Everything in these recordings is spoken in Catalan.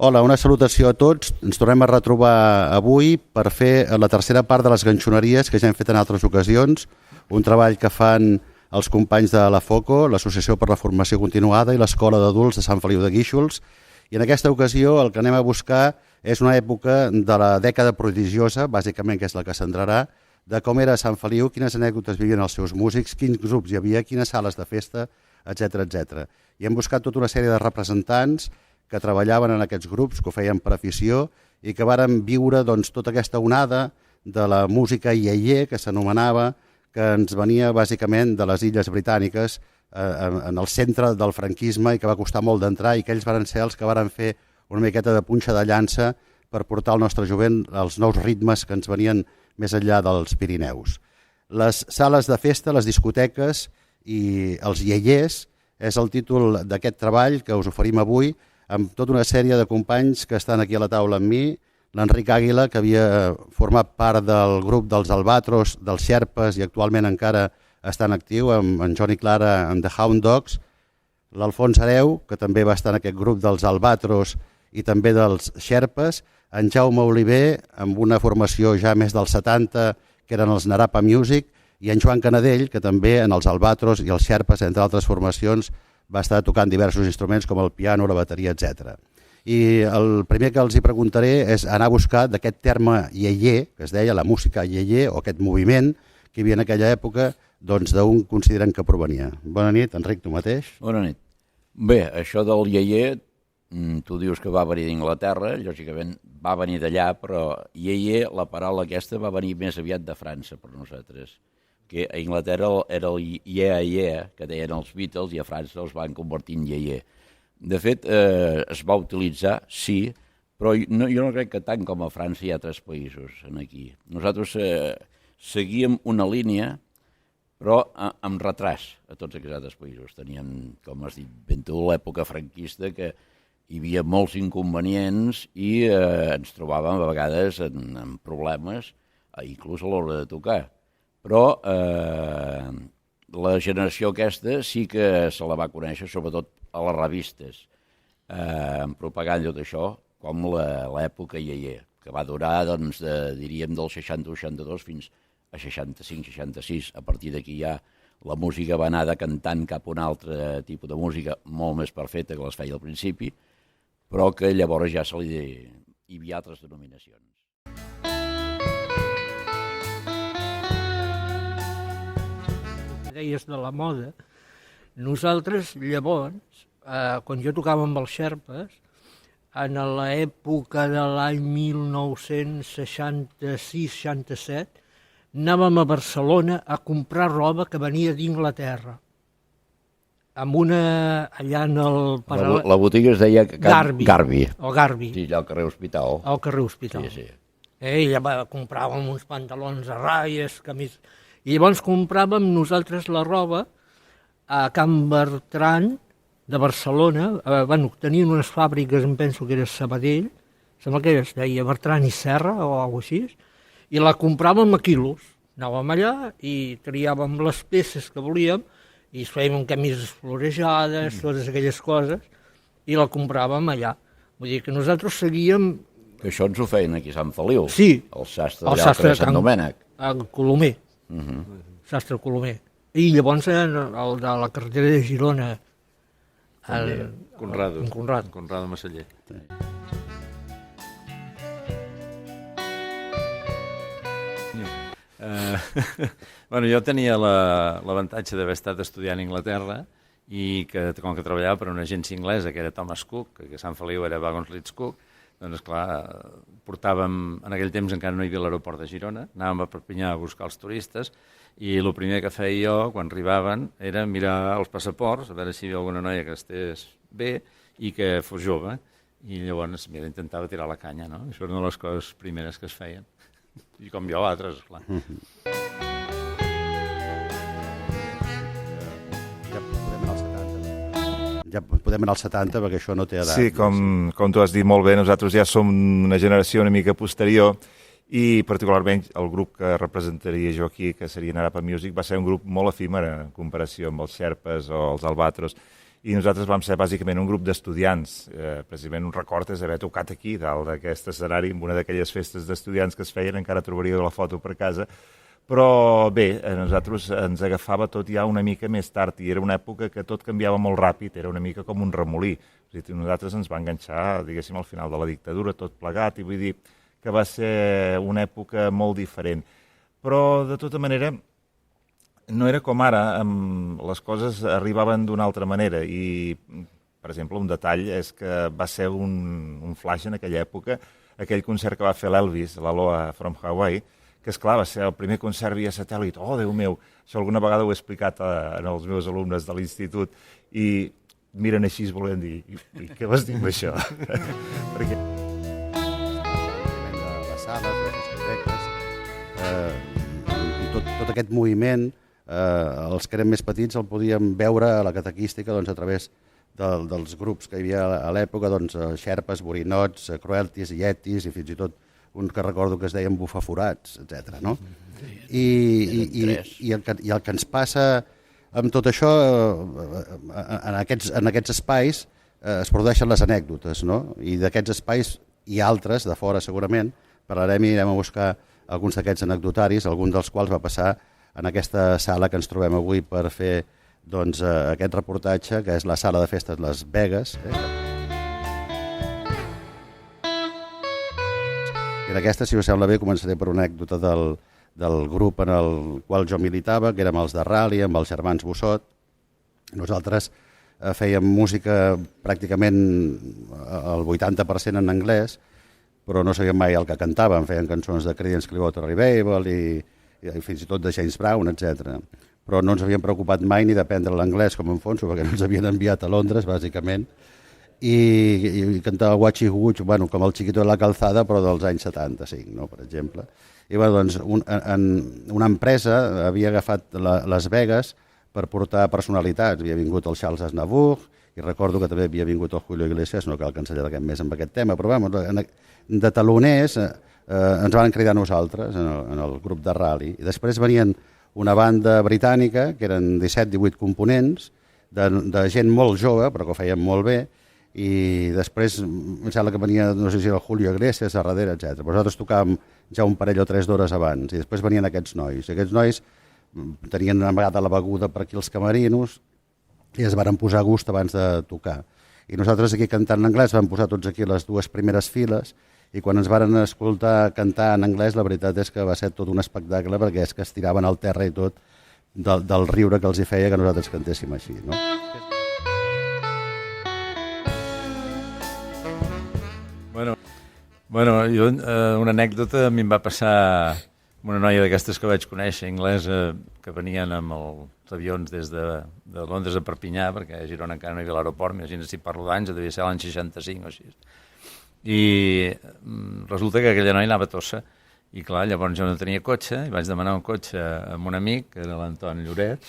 Hola, una salutació a tots. Ens tornem a retrobar avui per fer la tercera part de les ganxoneries que ja hem fet en altres ocasions, un treball que fan els companys de la FOCO, l'Associació per la Formació Continuada i l'Escola d'Adults de Sant Feliu de Guíxols, i en aquesta ocasió el que anem a buscar és una època de la dècada prodigiosa, bàsicament que és la que centrarà, de com era Sant Feliu, quines anècdotes vivien els seus músics, quins grups hi havia, quines sales de festa, etc etc. I hem buscat tota una sèrie de representants que treballaven en aquests grups, que ho feien per afició i que varen viure tota aquesta onada de la música iaié, que s'anomenava, que ens venia bàsicament de les Illes Britàniques en el centre del franquisme i que va costar molt d'entrar i que ells varen ser els que varen fer una miqueta de punxa de llança per portar al nostre jovent els nous ritmes que ens venien més enllà dels Pirineus. Les sales de festa, les discoteques i els iaiers és el títol d'aquest treball que us oferim avui, amb tota una sèrie de companys que estan aquí a la taula amb mi, l'Enric Àguila, que havia format part del grup dels Albatros, dels Xerpes, i actualment encara està en actiu, amb en Johnny Clara and the Hound Dogs, l'Alfons Areu, que també va estar en aquest grup dels Albatros i també dels Xerpes, en Jaume Oliver, amb una formació ja més dels 70, que eren els Narapa Music, i en Joan Canadell, que també en els Albatros i els Xerpes, entre altres formacions, va estar tocant diversos instruments com el piano, la bateria, etc. I el primer que els hi preguntaré és anar a buscar d'aquest terme iaié, que es deia la música iaié, o aquest moviment que hi havia en aquella època, doncs d'on consideren que provenia. Bona nit, Enric, tu mateix. Bona nit. Bé, això del iaié, tu dius que va venir d'Inglaterra, lògicament va venir d'allà, però iaié, la paraula aquesta, va venir més aviat de França per nosaltres, que a Inglaterra era el yeah, que deien els Beatles, i a França els van convertir en iaié. De fet, es va utilitzar, sí, però jo no crec que tant com a França i altres països aquí. Nosaltres seguíem una línia, però amb retras a tots aquests altres països. Teníem, com has dit ben tu, l'època franquista, que hi havia molts inconvenients i ens trobàvem a vegades en problemes, inclús a l'hora de tocar. Però la generació aquesta sí que se la va conèixer, sobretot a les revistes, en propaganda i tot això, com l'època iaié, que va durar, doncs, diríem, del 60-62 fins a 65-66. A partir d'aquí ja la música va anar decantant cap a un altre tipus de música molt més perfecta que les feia al principi, però que llavors ja hi havia altres denominacions. Deies de la moda, nosaltres llavors, quan jo tocava amb els Xerpes, en l'època de l'any 1966-67, anàvem a Barcelona a comprar roba que venia d'Inglaterra. Amb una, allà en el... La botiga es deia Garbi. O Garbi. Sí, allà al carrer Hospital. Al carrer Hospital. Sí. I allà compràvem uns pantalons a ratlles, i llavors compràvem nosaltres la roba a Can Bertran de Barcelona. Tenien unes fàbriques, em penso que era Sabadell, sembla que es deia Bertran i Serra o alguna cosa així, i la compràvem a quilos. Anàvem allà i triàvem les peces que volíem i fèiem camises florejades, totes aquelles coses, i la compràvem allà. Vull dir que nosaltres seguíem... Que això ens ho feien aquí a Sant Feliu. Sí. El sastre d'allà al carrer Sant Domènec. El Colomer. Sastre Colomer. I llavors el de la carretera de Girona, Conrado Massaller. Jo tenia l'avantatge d'haver estat estudiant a Anglaterra i que, com que treballava per una agència inglesa que era Thomas Cook, que a Sant Feliu era Wagons Leeds Cook, doncs, esclar, portàvem, en aquell temps encara no hi havia l'aeroport de Girona, anàvem a Perpinyà a buscar els turistes i el primer que feia jo, quan arribaven, era mirar els passaports, a veure si hi havia alguna noia que estés bé i que fos jove. I llavors, intentava tirar la canya, no? Això era una de les coses primeres que es feien. I com jo, altres, esclar. Ja podem anar als 70 perquè això no té edat. Sí, com tu has dit molt bé, nosaltres ja som una generació una mica posterior i particularment el grup que representaria jo aquí, que seria Narapa Music, va ser un grup molt efímer en comparació amb els Xerpes o els Albatros i nosaltres vam ser bàsicament un grup d'estudiants. Precisament un record és haver tocat aquí, dalt d'aquest escenari, en una d'aquelles festes d'estudiants que es feien, encara trobaríeu la foto per casa, però bé, a nosaltres ens agafava tot ja una mica més tard i era una època que tot canviava molt ràpid, era una mica com un remolí. O sigui, nosaltres ens va enganxar, diguéssim, al final de la dictadura, tot plegat, i vull dir que va ser una època molt diferent. Però, de tota manera, no era com ara, les coses arribaven d'una altra manera i, per exemple, un detall és que va ser un flash en aquella època, aquell concert que va fer l'Elvis, l'Aloha from Hawaii, que, esclar, va ser el primer concert via satèl·lit. Oh, Déu meu! Això alguna vegada ho he explicat als meus alumnes de l'institut i miren així volent dir i què vas dir amb això? Perquè... Les sales, les discoteques, i tot aquest moviment, els que eren més petits el podíem veure a la catequística doncs, a través dels grups que hi havia a l'època, doncs, xerpes, borinots, crueltis, yetis i fins i tot un que recordo que es deien bufaforats, etc. No? I el que ens passa amb tot això, en aquests espais es produeixen les anècdotes, no? I d'aquests espais i altres, de fora segurament, parlarem i anirem a buscar alguns d'aquests anecdotaris, algun dels quals va passar en aquesta sala que ens trobem avui per fer doncs, aquest reportatge, que és la sala de festes Las Vegas. I en aquesta, si us sembla bé, començaré per una anècdota del grup en el qual jo militava, que érem els de Rally, amb els germans Bossot. Nosaltres fèiem música pràcticament el 80% en anglès, però no sabíem mai el que cantàvem. Feien cançons de Creedence Clearwater Revival i fins i tot de James Brown, etc. Però no ens havíem preocupat mai ni d'aprendre l'anglès com en Fonso, perquè no ens havien enviat a Londres, bàsicament, i cantava Guachi Guch, bueno, com el Chiquito de la Calzada, però dels anys 75, no, per exemple. I bueno, doncs, una empresa havia agafat Las Vegas per portar personalitats. Havia vingut el Charles Aznavour, i recordo que també havia vingut el Julio Iglesias, no cal que ens allarguem més amb aquest tema, però bueno, de taloners ens van cridar nosaltres en el grup de Rally. I després venien una banda britànica, que eren 17-18 components, de gent molt jove, però que ho feien molt bé, i després em sembla que venia, no sé si el Julio Iglesias a darrere, etc. Però nosaltres tocàvem ja un parell o 3 d'hores abans, i després venien aquests nois. I aquests nois tenien una vegada la beguda per aquí als camerinos i es varen posar a gust abans de tocar. I nosaltres aquí cantant en anglès vam posar tots aquí les 2 primeres files, i quan ens varen escoltar cantar en anglès, la veritat és que va ser tot un espectacle, perquè és que es tiraven al terra i tot del riure que els hi feia que nosaltres cantéssim així, no? Bueno, jo, una anècdota a mi em va passar amb una noia d'aquestes que vaig conèixer, anglesa, que venien amb els avions des de Londres a Perpinyà, perquè a Girona encara no hi havia l'aeroport, imagina si parlo d'anys, devia ser l'any 65 o així. I resulta que aquella noia anava tossa, i clar, llavors jo no tenia cotxe, i vaig demanar un cotxe amb un amic, que era l'Anton Lloret,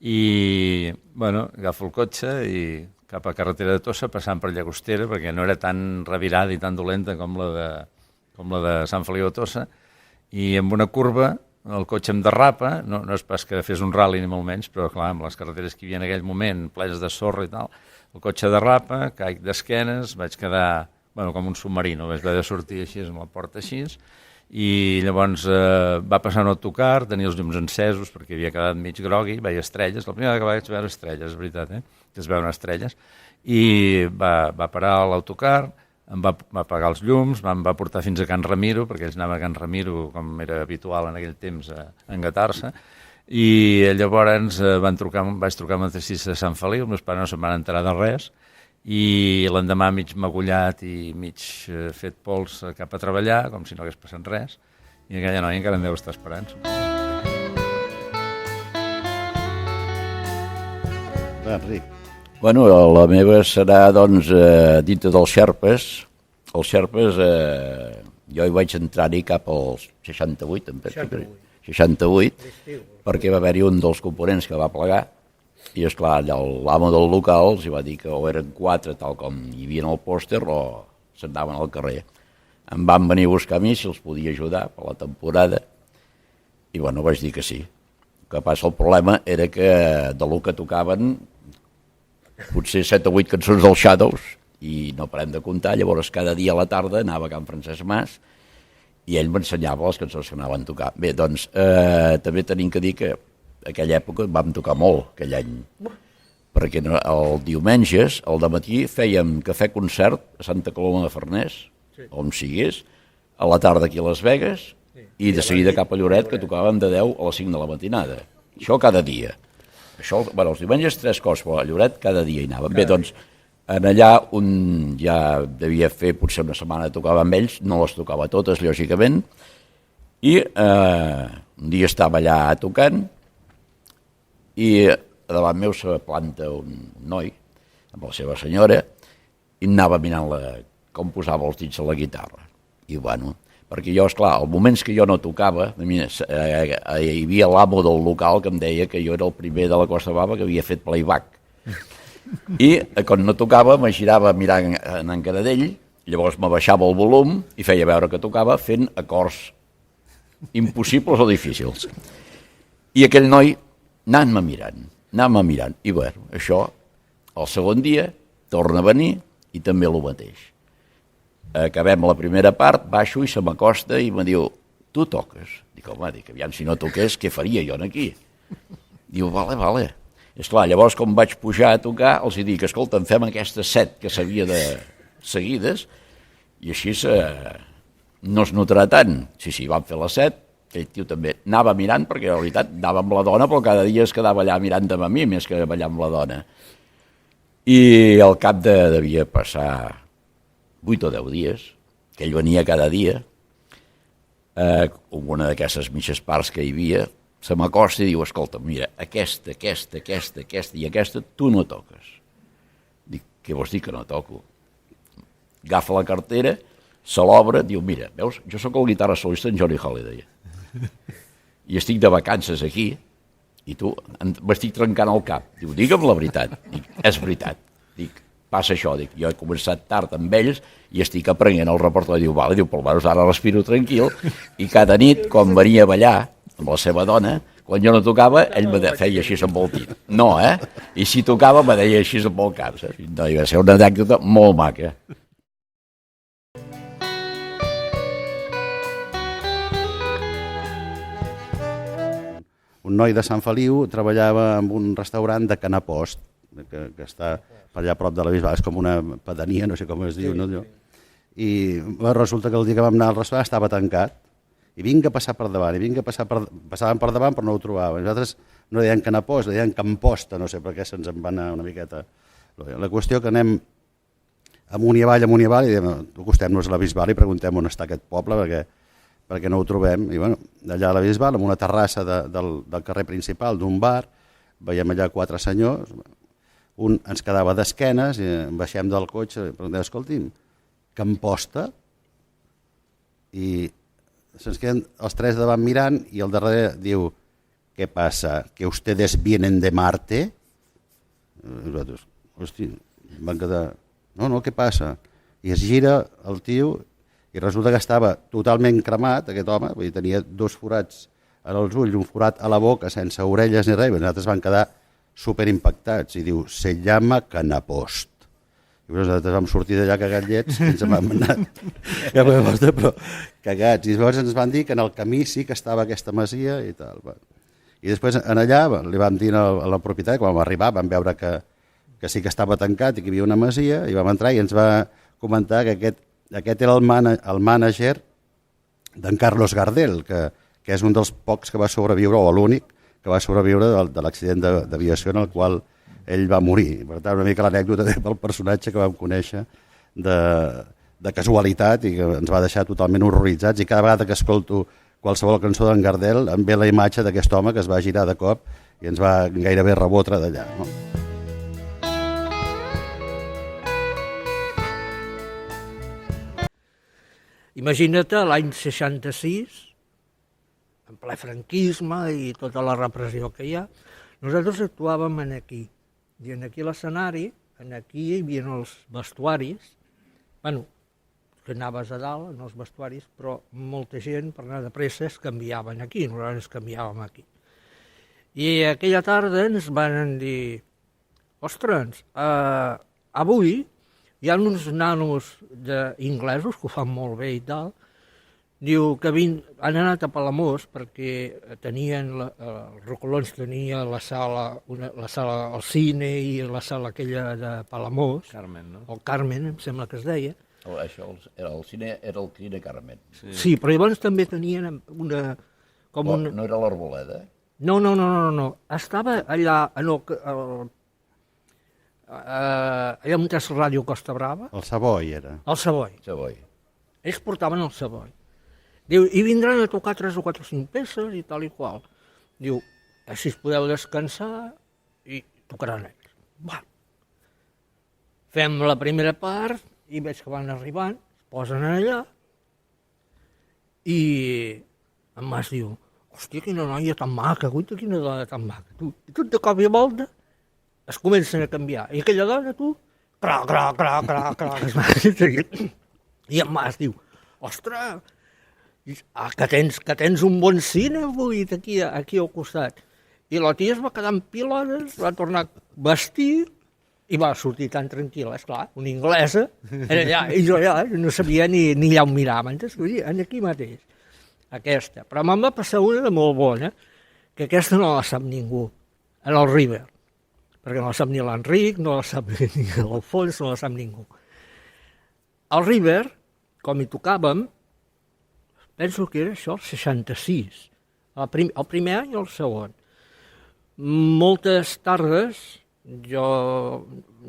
i, bueno, agafo el cotxe i cap a carretera de Tossa, passant per Llagostera, perquè no era tan revirada i tan dolenta com la de Sant Feliu de Tossa, i amb una curva el cotxe em derrapa, no és pas que fes un rally ni molt menys, però clar, amb les carreteres que hi havia en aquell moment, plenes de sorra i tal, el cotxe derrapa, caic d'esquenes, vaig quedar com un submarino, vaig haver de sortir així amb la porta així, i llavors va passar un autocar, tenia els llums encesos perquè havia quedat mig grogui, veia estrelles, la primera que vaig veure estrelles, és veritat, que es veuen estrelles, i va parar l'autocar, em va apagar els llums, em va portar fins a Can Ramiro, perquè ells anaven a Can Ramiro, com era habitual en aquell temps, a engatar-se, i llavors vaig trucar amb el taxista de Sant Feliu, els meus pares no se'n van enterar de res, i l'endemà mig magullat i mig fet pols cap a treballar, com si no hagués passat res, i aquella noia encara em deu estar esperant. Enric. Bueno, la meva serà, doncs, dintre dels Xerpes. Els Xerpes, jo hi vaig entrar-hi cap als 68, 68, perquè va haver-hi un dels components que va plegar, i, esclar, l'amo del local els va dir que o eren 4, tal com hi havia en el pòster, o s'anaven al carrer. Em van venir a buscar a mi si els podia ajudar per la temporada, i, bueno, vaig dir que sí. El que passa, el problema era que de lo que tocaven potser 7 o 8 cançons dels Shadows, i no parem de comptar. Llavors cada dia a la tarda anava a Can Francesc Mas i ell m'ensenyava les cançons que anaven a tocar. Bé, doncs també tenim que dir que aquella època vam tocar molt, aquell any, perquè el diumenges, al dematí, fèiem cafè-concert a Santa Coloma de Farners, on sigués, a la tarda aquí a Las Vegas, i de seguida cap a Lloret, que tocàvem de 10 a les 5 de la matinada. Això cada dia. Això, bueno, els diumenges 3 cops, però a Lloret cada dia hi anàvem. Bé, doncs, en allà un ja devia fer potser una setmana que tocava amb ells, no les tocava totes, lògicament, i un dia estava allà tocant, i davant meu se planta un noi, amb la seva senyora, i anava mirant com posava els dits a la guitarra. I bueno, perquè jo, esclar, als moments que jo no tocava, hi havia l'amo del local que em deia que jo era el primer de la Costa Brava que havia fet playback. I quan no tocava me girava mirant en encara d'ell, llavors me baixava el volum i feia veure que tocava fent acords impossibles o difícils. I aquell noi anant-me mirant. I bueno, això, el segon dia, torna a venir i també el mateix. Acabem la primera part, baixo i se m'acosta i me diu, tu toques? Dic, home, aviam, si no toqués, què faria jo aquí? Diu, vale. Esclar, llavors, com vaig pujar a tocar, els dic, escolta, fem aquestes 7 que s'havia de seguides, i així no es notarà tant. Sí, vam fer les 7, aquell tio també anava mirant, perquè en realitat anava amb la dona, però cada dia es quedava allà mirant amb mi, més que ballar amb la dona. I al cap devia passar 8 o 10 dies, que ell venia cada dia, amb una d'aquestes mitges parts que hi havia, se m'acosta i diu, escolta, mira, aquesta i aquesta, tu no toques. Dic, què vols dir que no toco? Agafa la cartera, se l'obre, diu, mira, veus, jo sóc el guitarra solista en Johnny Holiday, i estic de vacances aquí, i tu m'estic trencant el cap. Diu, digue'm la veritat. Dic, és veritat. Dic, passa això, dic, jo he començat tard amb ells i estic aprenent el repertori. Diu, vale, diu, però almenys ara respiro tranquil, i cada nit, quan venia a ballar amb la seva dona, quan jo no tocava, ell me feia així amb el dit. No, I si tocava, me deia així amb el cap. No, va ser una anècdota molt maca. Un noi de Sant Feliu treballava en un restaurant de Canapost, que està per allà a prop de la Bisbal, és com una pedania, no sé com es diu, no? I resulta que el dia que vam anar al restaurant estava tancat, i vinc a passar per davant, passàvem per davant però no ho trobàvem. Nosaltres no deien Canapost, deien Camposta, no sé per què se'ns en va anar una miqueta. La qüestió que anem amunt i avall, i diem, acostem-nos a la Bisbal i preguntem on està aquest poble, perquè no ho trobem. I bueno, allà a la Bisbal, en una terrassa del carrer principal d'un bar, veiem allà 4 senyors, un ens quedava d'esquenes, i baixem del cotxe i preguntem, escolti'm, Camposta? I se'ns queden els 3 davant mirant i el darrere diu, què passa, que ustedes vienen de Marte? I nosaltres, hosti, van quedar, no, què passa? I es gira el tio i resulta que estava totalment cremat, aquest home, vull dir, tenia 2 forats en els ulls, un forat a la boca, sense orelles ni res, i nosaltres van quedar superimpactats, i diu, se llama Canapost. I nosaltres vam sortir d'allà cagats llets, i ens vam anar cap a Costa, però cagats. I llavors ens van dir que en el camí sí que estava aquesta masia i tal. I després en allà li vam dir al propietari, quan vam arribar, vam veure que sí que estava tancat i que hi havia una masia, i vam entrar i ens va comentar que aquest era el mànager d'en Carlos Gardel, que és un dels pocs que va sobreviure, o l'únic que va sobreviure de l'accident d'aviació en el qual ell va morir. Per tant, una mica l'anècdota del personatge que vam conèixer de casualitat i que ens va deixar totalment horroritzats, i cada vegada que escolto qualsevol cançó d'en Gardel em ve la imatge d'aquest home que es va girar de cop i ens va gairebé rebotre d'allà. No? Imagina't l'any 66, en ple franquisme i tota la repressió que hi ha, nosaltres actuàvem aquí. I aquí l'escenari, aquí hi havia els vestuaris, bueno, que anaves a dalt, en els vestuaris, però molta gent, per anar de pressa, es canviaven aquí, nosaltres ens canviàvem aquí. I aquella tarda ens van dir, ostres, avui hi ha uns nanos inglesos que ho fan molt bé i tal, diu que han anat a Palamós perquè tenien, els Rocolons tenia la sala, el cine i la sala aquella de Palamós, Carmen, no? el Carmen, em sembla que es deia. Això, el cine era el Cine Carmen. Sí, però llavors també tenien una... No era l'Arboleda? No. Estava allà, allà on és Ràdio Costa Brava, El Savoy era. al Savoy. Savoy. Ells portaven el Savoy. Diu, i vindran a tocar 3 o 4 o 5 peces i tal i qual. Diu, així podeu descansar i tocaran ells. Va. Fem la primera part i veig que van arribant, es posen allà i en Mas diu, hòstia, quina noia tan maca, guaita, quina dona tan maca. I tot de cop i volta es comencen a canviar. I aquella dona, tu, cra. I en Mas diu, ostres, que tens un bon cine avui aquí al costat. I la tia es va quedar en pilotes, va tornar a vestir i va sortir tan tranquil·la, esclar, una inglesa, era allà, i jo allà no sabia ni allà on mirar, m'entens? Aquí mateix, aquesta. Però me'n va passar una de molt bona, que aquesta no la sap ningú, en el River, perquè no la sap ni l'Enric, no la sap ni l'Alfons, no la sap ningú. Al River, com hi tocàvem, penso que era això, el 66, el primer any i el segon. Moltes tardes jo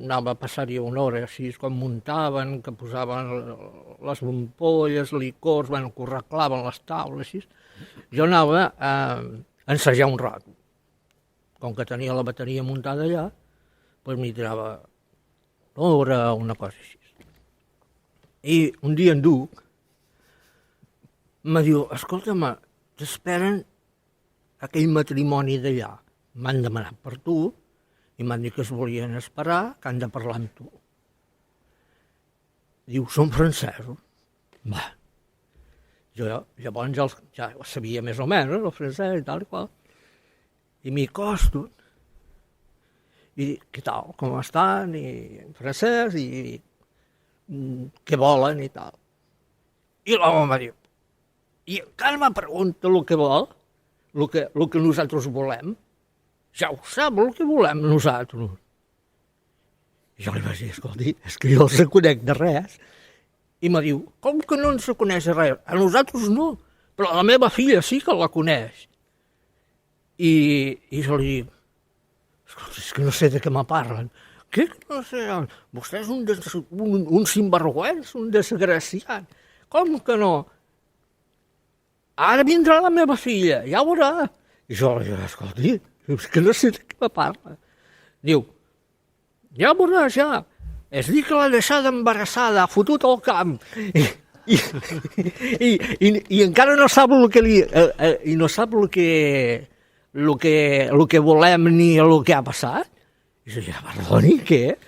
anava a passar-hi una hora, així com muntaven, que posaven les ampolles, licors, bueno, que ho reclaven les taules, així. Jo anava a ensajar un rato. Com que tenia la bateria muntada allà, doncs m'hi tirava una hora o una cosa així. I un dia en Duc me diu, escolta'm, t'esperen aquell matrimoni d'allà. M'han demanat per tu i m'han dit que es volien esperar, que han de parlar amb tu. Diu, són francesos? Va. Jo llavors ja sabia més o menys, el francès i tal i qual. I m'hi costo. I dic, què tal, com estan? I en francès, i què volen i tal. I l'home em diu, i encara me pregunta el que vol, el que nosaltres volem. Ja ho sap el que volem nosaltres. I jo li vaig dir, escolti, és que jo els conec de res. I me diu, com que no ens coneix de res? A nosaltres no, però la meva filla sí que la coneix. I jo li dic, escolta, és que no sé de què me parlen. Què que no sé? Vostè és un sinvergüenç, un desgraciat. Com que no? Ara vindrà la meva filla, ja ho veurà. I jo li dic, escolti, és que no sé de què me parla. Diu, ja ho veuràs, ja. És dir que l'ha deixada embarassada, ha fotut al camp. I encara no sap el que no sap el que volem ni el que ha passat. I jo, ja, perdoni, què?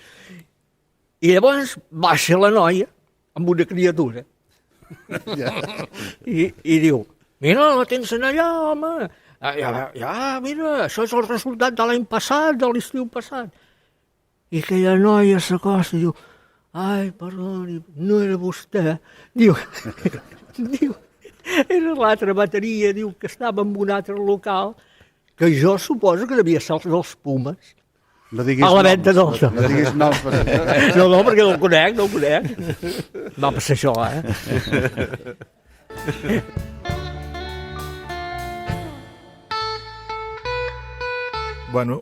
I llavors baixa la noia amb una criatura. I diu, mira, la tens allà, home. Ja, mira, això és el resultat de l'any passat, de l'estiu passat. I aquella noia s'acosta i diu, ai, perdoni, no era vostè. Diu, era l'altra bateria, diu, que estava en un altre local, que jo suposo que devia ser dels Pumes. No diguis a la venda no. No diguis noms. No, perquè no el conec. Va passar això, Bueno,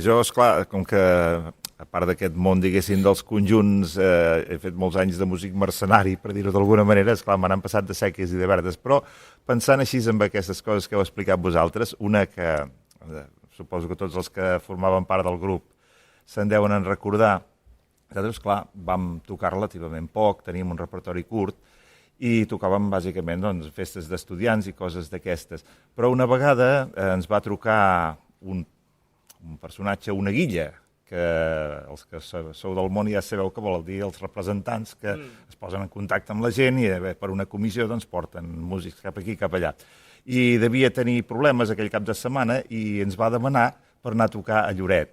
jo, esclar, com que a part d'aquest món, diguéssim, dels conjunts, he fet molts anys de músic mercenari, per dir-ho d'alguna manera, esclar, me n'han passat de seques i de verdes, però pensant així amb aquestes coses que heu explicat vosaltres, una que suposo que tots els que formaven part del grup se'n deuen en recordar, nosaltres, clar, vam tocar relativament poc, teníem un repertori curt, i tocàvem bàsicament doncs, festes d'estudiants i coses d'aquestes. Però una vegada ens va trucar un personatge, una guilla, que els que sou del món ja sabeu què vol dir, els representants que es posen en contacte amb la gent i per una comissió doncs, porten músics cap aquí, cap allà. I devia tenir problemes aquell cap de setmana i ens va demanar per anar a tocar a Lloret.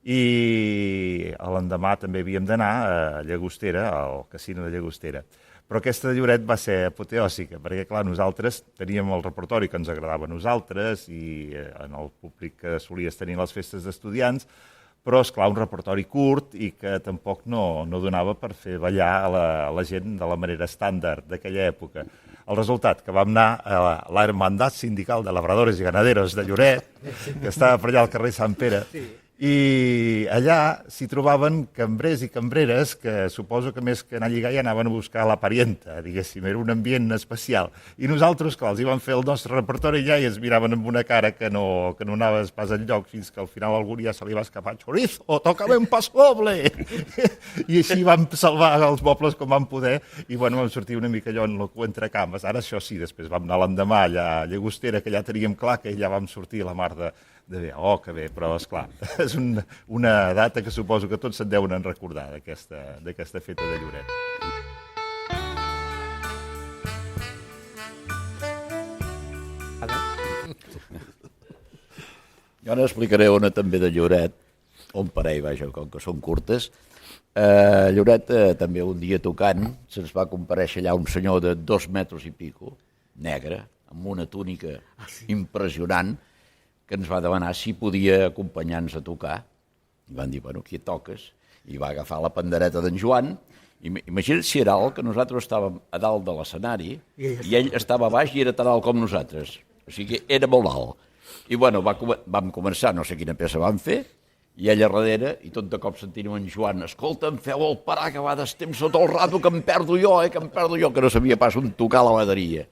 i l'endemà també havíem d'anar a Llagostera, al casino de Llagostera. Però aquesta de Lloret va ser apoteòsica, perquè, clar, nosaltres teníem el repertori que ens agradava a nosaltres i en el públic que solies tenir les festes d'estudiants, però, esclar, un repertori curt i que tampoc no donava per fer ballar a la gent de la manera estàndard d'aquella època. El resultat, que vam anar a la Hermandat Sindical de Labradores i Ganaderos de Lloret, que estava per allà al carrer Sant Pere, i allà s'hi trobaven cambrers i cambreres que suposo que més que anar a lligar ja anaven a buscar la parienta, diguéssim, era un ambient especial. I nosaltres, clar, els hi vam fer el nostre repertori ja i ens miraven amb una cara que no anaves pas enlloc, fins que al final algú ja se li va escapar chorizo, tocava un paso doble! I així vam salvar els mobles com vam poder i bueno, vam sortir una mica allò en el cul entre cames. Ara això sí, després vam anar l'endemà allà a Llagostera, que ja teníem clar que ja vam sortir la mar de bé, que bé, però esclar, és una data que suposo que tots se'n deuen recordar d'aquesta feta de Lloret. Jo n'explicaré una també de Lloret, un parell, vaja, com que són curtes. Lloret també un dia tocant, se'ns va comparèixer allà un senyor de 2 metres i pico, negre, amb una túnica impressionant, que ens va demanar si podia acompanyar-nos a tocar. I van dir, bueno, aquí toques. I va agafar la pandereta d'en Joan. Imagina't si era alt, que nosaltres estàvem a dalt de l'escenari i ell estava a baix i era tan alt com nosaltres. O sigui, era molt alt. I bueno, vam començar, no sé quina peça vam fer, i ell a darrere, i tot de cop sentim en Joan, escolta, em feu el parar, que va d'estem sota el rato, que em perdo jo, que no sabia pas on tocar la bateria.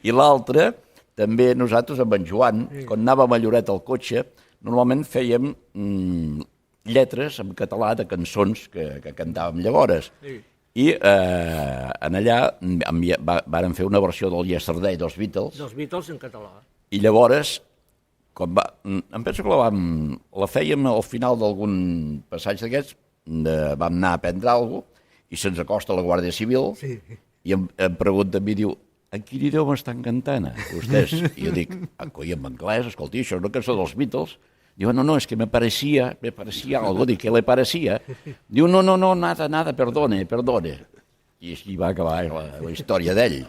I l'altre, també nosaltres amb en Joan, quan anàvem a Lloret al cotxe, normalment fèiem lletres en català de cançons que cantàvem llavors. I en allà vàrem fer una versió del Yesterday dels Beatles. Dels Beatles en català. I llavors, em penso que la fèiem al final d'algun passatge d'aquests, vam anar a prendre alguna cosa, i se'ns acosta la Guàrdia Civil, i em pregunta a mi, diu, en quin idioma estan cantant, vostès? I jo dic, coi, en anglès, escolti, això és una cançó dels Beatles. Diu, no, és que me parecía algo. Dic, què le parecía? Diu, no, nada, perdone. I així va acabar la història d'ell.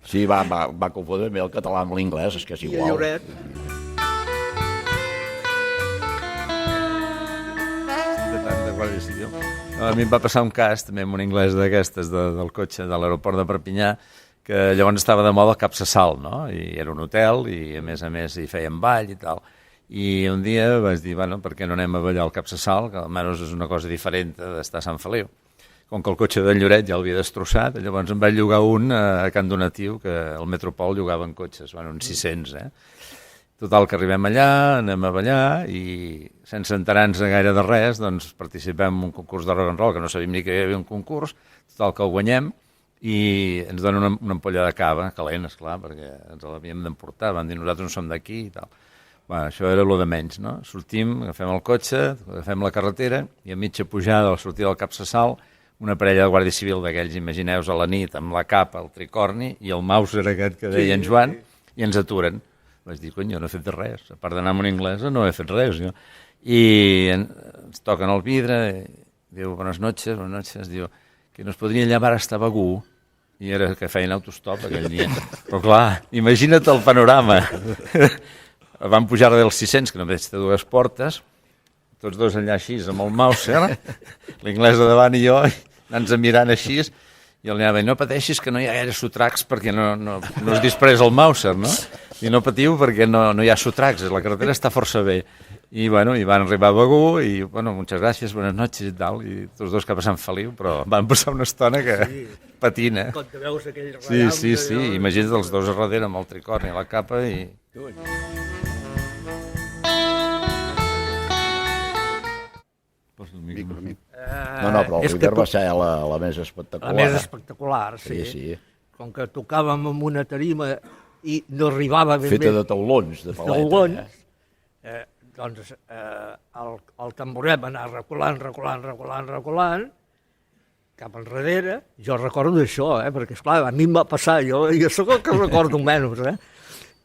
Sí, va confondre el català amb l'inglès, és que és igual. I a Lloret... A mi em va passar un cas, també amb un anglès d'aquestes del cotxe de l'aeroport de Perpinyà, que llavors estava de moda el Capçassal, no? I era un hotel i a més hi feien ball i tal. I un dia vaig dir, bueno, per què no anem a ballar al Capçassal, que almenys és una cosa diferent d'estar a Sant Feliu. Com que el cotxe d'en Lloret ja l'havia destrossat, llavors em vaig llogar un a Can Donatiu, que el Metropol llogaven cotxes, bueno, uns 600, Total, que arribem allà, anem a ballar i sense enterar-nos gaire de res, doncs participem en un concurs de rock and roll, que no sabíem ni que hi havia un concurs, total que el guanyem, i ens donen una ampolla de cava, calent, esclar, perquè ens l'havíem d'emportar, van dir nosaltres no som d'aquí i tal. Bueno, això era el de menys, no? Sortim, agafem el cotxe, agafem la carretera, i a mitja pujada, al sortir del Capçassal, una parella de guàrdia civil d'aquells, imagineu-vos a la nit, amb la capa, el tricorni, i el Mauser aquest que deia en Joan, i ens aturen. Vaig dir, cony, jo no he fet res, a part d'anar amb un anglès no he fet res. Jo. I ens toquen el vidre, diu, buenas noches, diu, que nos podria llamar hasta Begú, i era que feien autostop aquell dia. Però clar, imagina't el panorama. Vam pujar dels 600, que només té 2 portes, tots dos allà així, amb el Mauser, l'anglès de davant i jo, anant-nos mirant així, i el anava, no pateixis que no hi ha gaire sotracs perquè no es disparés el Mauser, no? I no patiu perquè no hi ha sotracs, la carretera està força bé. I bueno, i van arribar a Begú i, bueno, muchas gracias, buenas noches i tal, i tots dos cap a Sant Feliu, però van passar una estona que patina. Quan te veus aquell radam... Sí, imagina't els dos a darrere amb el tricorni i la capa i... No, però el River va ser la més espectacular. La més espectacular, sí. Com que tocàvem amb una tarima i no arribava ben bé... Feta de taulons, de paleta. Doncs el tamboret va anar reculant, cap enrere. Jo recordo això, perquè, esclar, a mi em va passar, jo sóc el que recordo menys,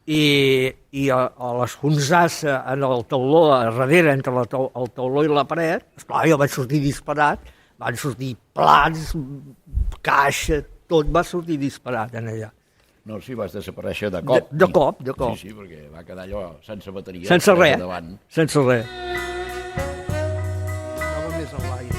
i a les Hunzassa, en el tauló, a darrere, entre el tauló i la paret, esclar, jo vaig sortir disparat, van sortir plats, caixa, tot va sortir disparat en allà. No, sí, vas desaparèixer de cop. De cop, de cop. Sí, perquè va quedar allò sense bateria. Sense res, davant. sense res. Estava més a l'aire,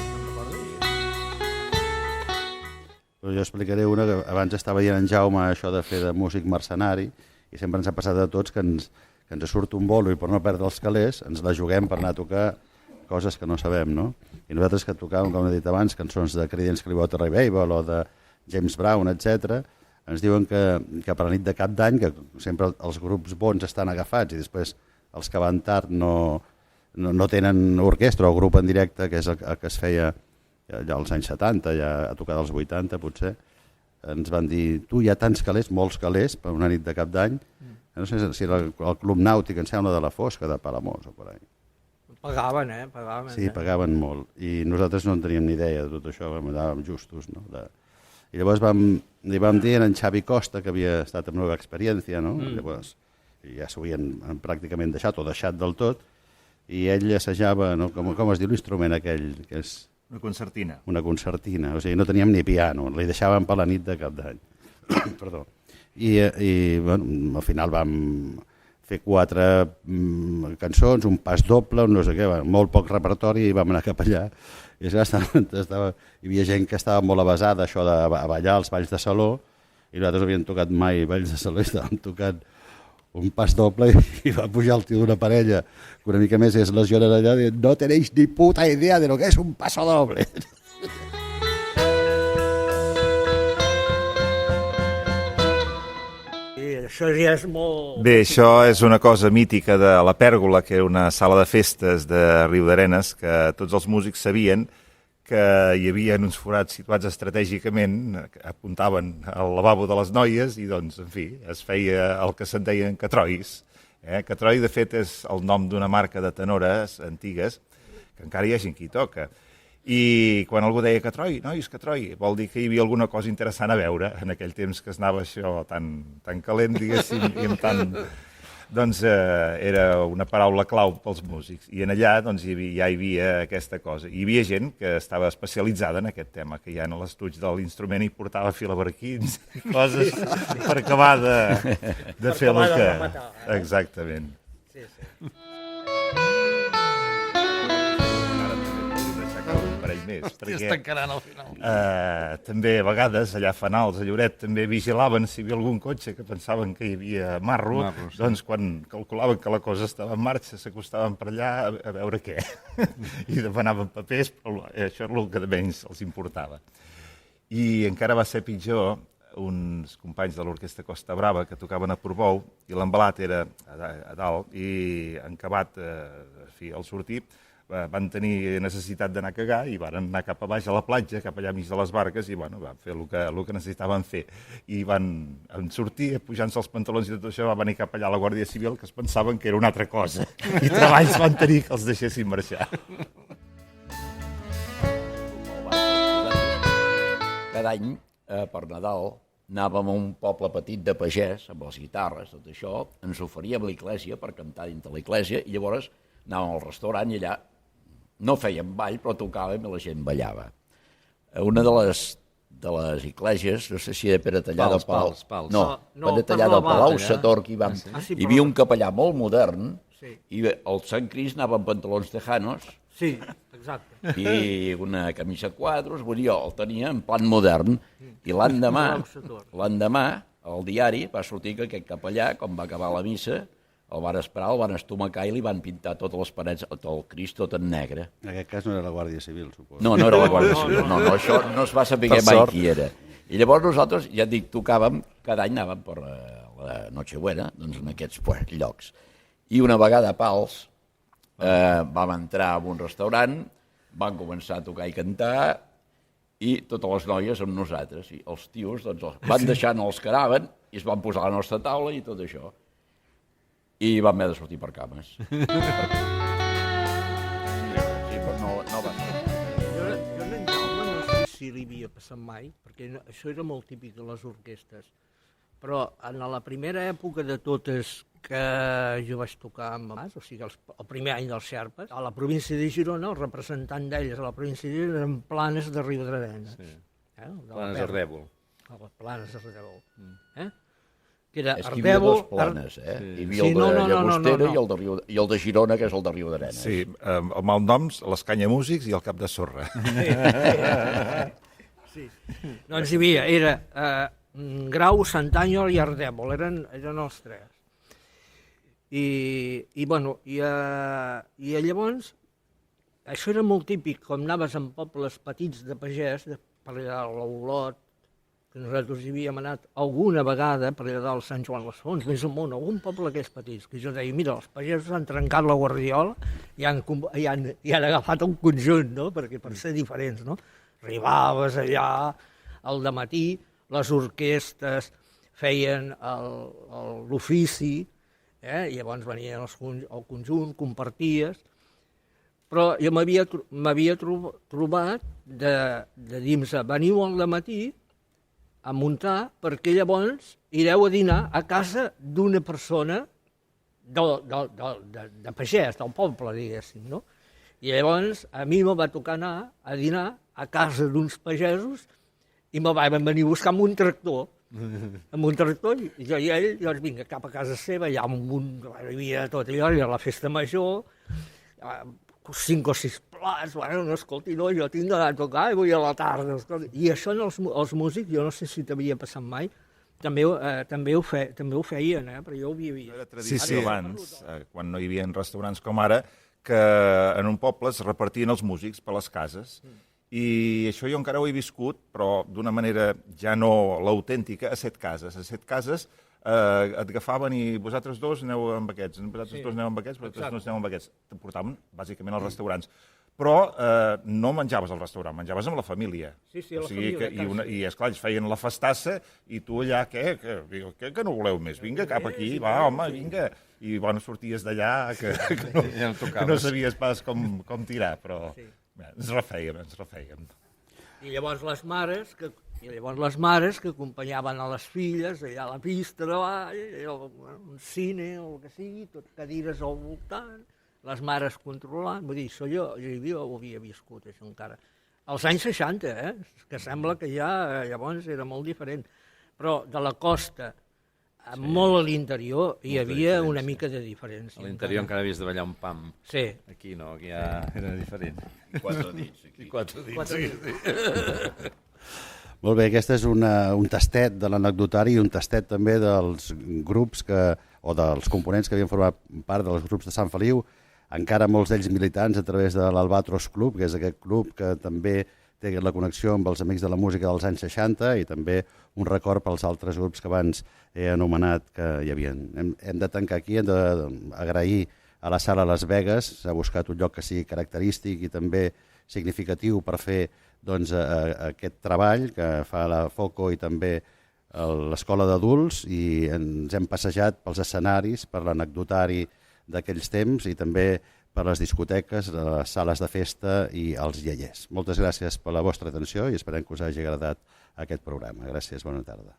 Però jo explicaré una que abans estava dient en Jaume això de fer de músic mercenari i sempre ens ha passat a tots que ens surt un bolo i per no perdre els calés ens la juguem per anar a tocar coses que no sabem, no? I nosaltres que tocàvem, com he dit abans, cançons de Creedence Clearwater Revival o de James Brown, etc, ens diuen que per la nit de Cap d'Any, que sempre els grups bons estan agafats i després els que van tard no tenen orquestra o grup en directe, que és el que es feia allà als anys 70, ja a tocar dels 80 potser, ens van dir, tu hi ha tants calés, molts calés, per una nit de Cap d'Any, no sé si era el Club Nàutic, em sembla, de la Fosca, de Palamós o per ahí. Pagaven, pagaven. Sí, pagaven molt. I nosaltres no en teníem ni idea de tot això, anàvem justos, no? I llavors li vam dir a en Xavi Costa, que havia estat amb Nova Experiència, no? Llavors ja s'ho havien pràcticament deixat, o deixat del tot, i ell assajava, no? Com es diu l'instrument aquell, que és... Una concertina. Una concertina, o sigui, no teníem ni piano, li deixàvem per la nit de Cap d'Any. Perdó. I bueno, al final vam fer 4 cançons, un pas doble, no sé què, molt poc repertori i vam anar cap allà. I hi havia gent que estava molt avasada això de ballar als balls de saló i nosaltres no havíem tocat mai balls de saló i estàvem tocant un pas doble i va pujar el tio d'una parella que una mica més és lesionada allà dient no tenéis ni puta idea de lo que es un paso doble. Això ja és molt... Bé, això és una cosa mítica de la Pèrgola, que era una sala de festes de Riudarenes, que tots els músics sabien que hi havia uns forats situats estratègicament, que apuntaven al lavabo de les noies i, doncs, en fi, es feia el que se'n deien catrois. Catroi, de fet, és el nom d'una marca de tenores antigues, que encara hi ha gent que hi toca. I quan algú deia Catroi, nois, Catroi, vol dir que hi havia alguna cosa interessant a veure en aquell temps que es anava això tan calent, diguéssim, i amb tant... Doncs era una paraula clau pels músics. I en allà doncs, ja hi havia aquesta cosa. Hi havia gent que estava especialitzada en aquest tema, que ja en l'estuig de l'instrument hi portava filabarquins i coses per acabar de fer el que... Exactament. Sí, sí. Perquè també a vegades allà a Fanals, a Lloret, també vigilaven si hi havia algun cotxe que pensaven que hi havia marro, doncs quan calculaven que la cosa estava en marxa s'acostaven per allà a veure què i demanaven papers, però això era el que menys els importava. I encara va ser pitjor uns companys de l'Orquestra Costa Brava que tocaven a Portbou i l'embalat era a dalt i en acabat, al sortir, van tenir necessitat d'anar a cagar i van anar cap a baix a la platja, cap allà mig de les barques, i bueno, van fer el que necessitaven fer. I van sortir, pujant-se els pantalons i tot això, van venir cap allà a la Guàrdia Civil, que es pensaven que era una altra cosa. I treballs van tenir que els deixessin marxar. Cada any, per Nadal, anàvem a un poble petit de pagès, amb les guitarres, tot això, ens oferíem l'església per cantar dintre l'església, i llavors anàvem al restaurant i allà no fèiem ball, però tocàvem i la gent ballava. Una de les esglésies, no sé si era Pere Tallada o Palau... No, Pere Tallada o Palau Sator, que hi havia un capellà molt modern, i el Sant Crist anava amb pantalons tejanos, sí, exacte, i una camisa a quadros, vull dir, jo el tenia en plan modern, i l'endemà, al diari, va sortir que aquest capellà, quan va acabar la missa, el van esperar, el van estomacar i li van pintar totes les parets, el Crist tot en negre. En aquest cas no era la Guàrdia Civil, suposo. No, no era la Guàrdia Civil, no, això no es va saber mai qui era. I llavors nosaltres, ja et dic, tocàvem, cada any anàvem per la Nochebuena, doncs en aquests llocs. I una vegada a Pals vam entrar en un restaurant, van començar a tocar i cantar, i totes les noies amb nosaltres. I els tios doncs, van deixant els que anaven i es van posar a la nostra taula i tot això. I vam haver de sortir per cames. Sí, però no va ser. Jo en Jaume no sé si li havia passat mai, perquè això era molt típic de les orquestes. Però en la primera època de totes que jo vaig tocar amb Mas, o sigui, el primer any dels Xerpes, a la província de Girona, el representant d'elles a la província de Girona eren Planes de Riudarenes. Sí. Planes d'Ardèvol. Planes de Riudarenes. Que era És que hi havia Ardèvol... dos planes, eh? Sí. Hi havia el de Llagostera i el de Girona, que és el de Riudarenes. Sí, amb malnoms, l'Escanya Músics i el Cap de Sorra. Sí. Doncs hi havia, era Grau, Santanyol i Ardèvol, eren els tres. I llavors, això era molt típic, com anaves en pobles petits de pagès, per allà a l'Olot, que nosaltres hi havíem anat alguna vegada, per allà dalt Sant Joan les Fonts, més amunt, algun poble d'aquests petits, que jo deia, mira, els pagesos han trencat la guardiola i han agafat un conjunt, no?, perquè per ser diferents, no? Arribaves allà al dematí, les orquestres feien l'ofici, i llavors venien el conjunt, comparties, però jo m'havia trobat de dir-me, veniu al dematí a muntar, perquè llavors ireu a dinar a casa d'una persona de pagès, del poble, diguéssim, no? I llavors a mi me va tocar anar a dinar a casa d'uns pagesos i me van venir a buscar amb un tractor. Amb un tractor, i jo i ell, doncs vinga, cap a casa seva, allà hi havia tot allò, hi havia la festa major, 5 o 6 plats, bueno, no, escolti, no, jo tinc d'anar a tocar i vull a la tarda, escolti. I això els músics, jo no sé si t'havia passat mai, també ho feien, però jo ho havia vist. Era tradició abans, quan no hi havia restaurants com ara, que en un poble es repartien els músics per les cases, i això jo encara ho he viscut, però d'una manera ja no l'autèntica, a 7 cases. A 7 cases et agafaven i vosaltres dos aneu amb aquests, vosaltres dos aneu amb aquests, vosaltres dos aneu amb aquests. Te portaven, bàsicament, als restaurants. Però no menjaves al restaurant, menjaves amb la família. Sí, la família. I, esclar, ells feien la festassa i tu allà, què no voleu més? Vinga, cap aquí, va, home, vinga. I, bueno, sorties d'allà que no sabies pas com tirar, però ens refèiem. I llavors les mares que acompanyaven a les filles allà a la pista de ball, un cine o el que sigui, tot cadires al voltant, les mares controlant, vull dir, això jo ho havia viscut, això encara. Als anys 60, que sembla que ja llavors era molt diferent, però de la costa molt a l'interior hi havia una mica de diferència. A l'interior encara havies de ballar un pam. Sí. Aquí no, aquí ja era diferent. 4 dits. I 4 dits, sí. Molt bé, aquest és un tastet de l'anecdotari i un tastet també dels grups o dels components que havien format part dels grups de Sant Feliu, encara molts d'ells militants a través de l'Albatros Club, que és aquest club que també té la connexió amb els Amics de la Música dels anys 60 i també un record pels altres grups que abans he anomenat que hi havia. Hem de tancar aquí, hem d'agrair a la Sala Las Vegas, s'ha buscat un lloc que sigui característic i també significatiu per fer aquest treball que fa la FOCO i també l'Escola d'Adults, i ens hem passejat pels escenaris, per l'anecdotari d'aquells temps i també per les discoteques, les sales de festa i els iaiers. Moltes gràcies per la vostra atenció i esperem que us hagi agradat aquest programa. Gràcies, bona tarda.